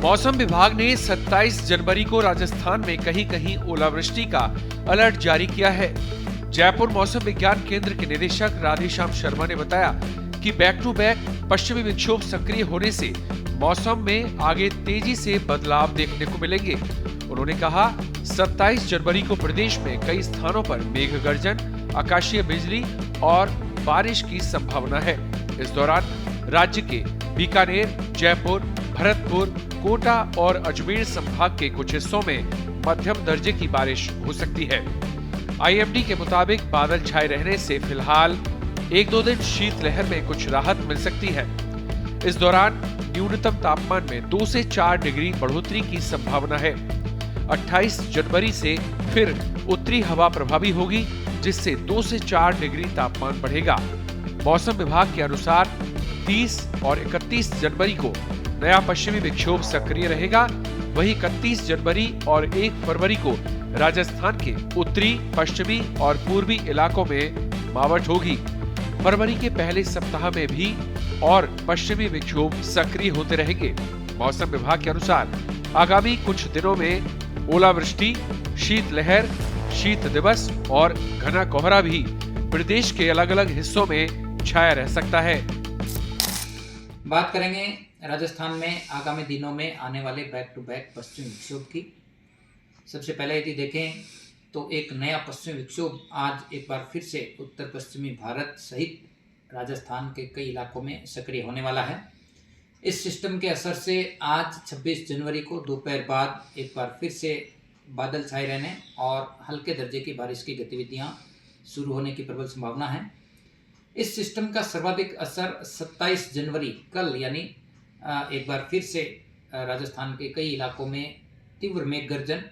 मौसम विभाग ने 27 जनवरी को राजस्थान में कहीं कहीं ओलावृष्टि का अलर्ट जारी किया है। जयपुर मौसम विज्ञान केंद्र के निदेशक राधेश्याम शर्मा ने बताया कि बैक टू बैक पश्चिमी विक्षोभ सक्रिय होने से मौसम में आगे तेजी से बदलाव देखने को मिलेंगे। उन्होंने कहा 27 जनवरी को प्रदेश में कई स्थानों पर मेघ गर्जन, आकाशीय बिजली और बारिश की संभावना है। इस दौरान राज्य के बीकानेर, जयपुर, भरतपुर, कोटा और अजमेर संभाग के कुछ हिस्सों में मध्यम दर्जे की बारिश हो सकती है। आईएमडी के मुताबिक बादल छाए रहने से फिलहाल 1-2 दिन शीतलहर में कुछ राहत मिल सकती है। इस दौरान न्यूनतम तापमान में 2 से 4 डिग्री बढ़ोतरी की संभावना है। 28 जनवरी से फिर उत्तरी हवा प्रभावी होगी, जिससे 2 से 4 डिग्री तापमान बढ़ेगा। मौसम विभाग के अनुसार 30 और 31 जनवरी को नया पश्चिमी विक्षोभ सक्रिय रहेगा। वहीं 31 जनवरी और 1 फरवरी को राजस्थान के उत्तरी, पश्चिमी और पूर्वी इलाकों में मावठ होगी। फरवरी के पहले सप्ताह में भी और पश्चिमी विक्षोभ सक्रिय होते रहेंगे। मौसम विभाग के अनुसार आगामी कुछ दिनों में ओलावृष्टि, शीतलहर, शीत दिवस और घना कोहरा भी प्रदेश के अलग अलग हिस्सों में छाया रह सकता है। बात करेंगे राजस्थान में आगामी दिनों में आने वाले बैक टू बैक पश्चिमी विक्षोभ की। सबसे पहले यदि देखें तो एक नया पश्चिमी विक्षोभ आज एक बार फिर से उत्तर पश्चिमी भारत सहित राजस्थान के कई इलाकों में सक्रिय होने वाला है। इस सिस्टम के असर से आज 26 जनवरी को दोपहर बाद एक बार फिर से बादल छाए रहने और हल्के दर्जे की बारिश की गतिविधियां शुरू होने की प्रबल संभावना है। इस सिस्टम का सर्वाधिक असर 27 जनवरी कल यानी एक बार फिर से राजस्थान के कई इलाकों में तीव्र मेघ गर्जन,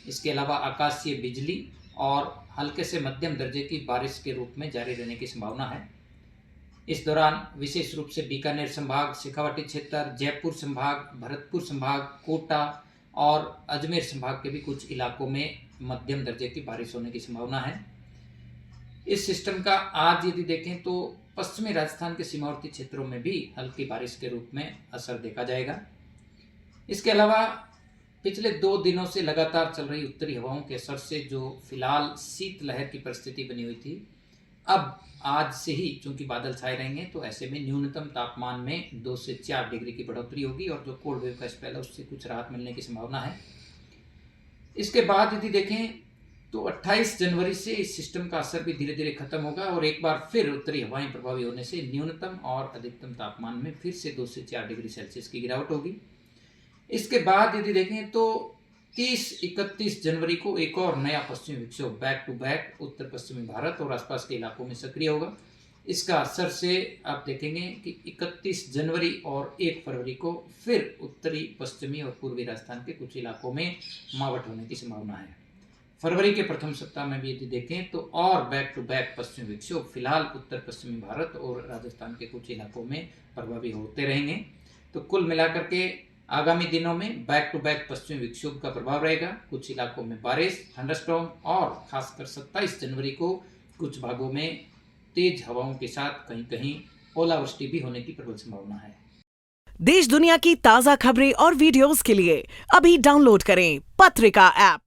इसके अलावा आकाशीय बिजली और हल्के से मध्यम दर्जे की बारिश के रूप में जारी रहने की संभावना है। इस दौरान विशेष रूप से बीकानेर संभाग, शेखावाटी क्षेत्र, जयपुर संभाग, भरतपुर संभाग, कोटा और अजमेर संभाग के भी कुछ इलाकों में मध्यम दर्जे की बारिश होने की संभावना है। इस सिस्टम का आज यदि देखें तो पश्चिमी राजस्थान के सीमावर्ती क्षेत्रों में भी हल्की बारिश के रूप में असर देखा जाएगा। इसके अलावा पिछले 2 दिनों से लगातार चल रही उत्तरी हवाओं के असर से जो फिलहाल शीतलहर की परिस्थिति बनी हुई थी, अब आज से ही चूंकि बादल छाए रहेंगे तो ऐसे में न्यूनतम तापमान में 2 से 4 डिग्री की बढ़ोतरी होगी और जो कोल्ड वेव का स्पेल है उससे कुछ राहत मिलने की संभावना है। इसके बाद यदि देखें तो 28 जनवरी से इस सिस्टम का असर भी धीरे धीरे खत्म होगा और एक बार फिर उत्तरी हवाएं प्रभावी होने से न्यूनतम और अधिकतम तापमान में फिर से 2 से 4 डिग्री सेल्सियस की गिरावट होगी। इसके बाद यदि देखें तो 30-31 जनवरी को एक और नया पश्चिमी विक्षोभ बैक टू बैक उत्तर पश्चिमी भारत और आसपास के इलाकों में सक्रिय होगा। इसका असर से आप देखेंगे कि 31 जनवरी और 1 फरवरी को फिर उत्तरी, पश्चिमी और पूर्वी राजस्थान के कुछ इलाकों में मावठ होने की संभावना है। फरवरी के प्रथम सप्ताह में भी यदि देखें तो और बैक टू बैक पश्चिमी विक्षोभ फिलहाल उत्तर पश्चिमी भारत और राजस्थान के कुछ इलाकों में प्रभावी होते रहेंगे। तो कुल मिलाकर के आगामी दिनों में बैक टू बैक पश्चिमी विक्षोभ का प्रभाव रहेगा। कुछ इलाकों में बारिश, थंडरस्टॉर्म और खासकर 27 जनवरी को कुछ भागों में तेज हवाओं के साथ कहीं कहीं ओलावृष्टि भी होने की प्रबल संभावना है। देश दुनिया की ताजा खबरें और वीडियोस के लिए अभी डाउनलोड करें पत्रिका ऐप।